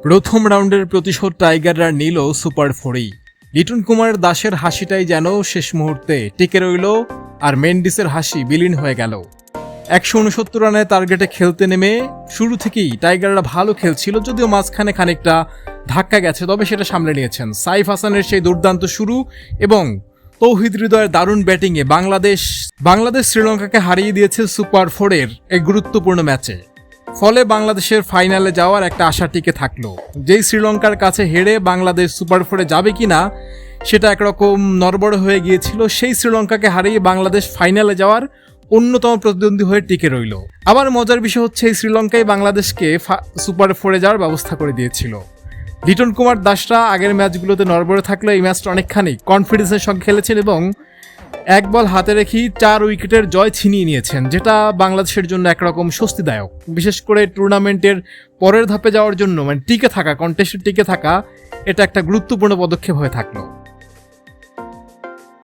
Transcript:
প্রথম রাউন্ডের প্রতিশোধ টাইগাররা নিল সুপার 4-এই। লিটন কুমার দাসের হাসিটাই যেন শেষ মুহূর্তে টিকে রইল, আর মেন্ডিসের হাসি বিলীন হয়ে গেল। 169 রানের টার্গেটে খেলতে নেমে শুরু থেকেই টাইগাররা ভালো খেলছিল, যদিও মাঝখানে খানিকটা ধাক্কা গেছে, তবে সেটা সামলে নিয়েছেন সাইফ হাসানের সেই দুর্দান্ত শুরু এবং তৌহিদ হৃদয়ের দারুণ ব্যাটিংয়ে বাংলাদেশ শ্রীলঙ্কাকে হারিয়ে দিয়েছে সুপার 4-এর এই গুরুত্বপূর্ণ ম্যাচে। ফলে বাংলাদেশের ফাইনালে যাওয়ার একটা আশা টিকে থাকলো। যেই শ্রীলঙ্কার কাছে হেরে বাংলাদেশ সুপার 4-এ যাবে কিনা সেটা একরকম নড়বড়ে হয়ে গিয়েছিল, সেই শ্রীলঙ্কাকে হারিয়ে বাংলাদেশ ফাইনালে যাওয়ার অন্যতম প্রতিদ্বন্দ্বী হয়ে টিকে রইল। আবার মজার বিষয় হচ্ছে এই শ্রীলঙ্কায় বাংলাদেশকে সুপার 4-এ যাওয়ার ব্যবস্থা করে দিয়েছিল। লিটন কুমার দাসরা আগের ম্যাচগুলোতে নড়বড়ে থাকলে এই ম্যাচটা অনেকখানি কনফিডেন্সের সঙ্গে খেলেছেন এবং এক বল হাতে রেখেই 4 উইকেটের জয় ছিনিয়ে নিয়েছেন, যেটা বাংলাদেশের জন্য একরকম স্বস্তিদায়ক। বিশেষ করে টুর্নামেন্টের পরের ধাপে যাওয়ার জন্য টিকে থাকা, কন্টেস্টে টিকে থাকা, এটা একটা গুরুত্বপূর্ণ পদক্ষেপ হয়ে থাকলো।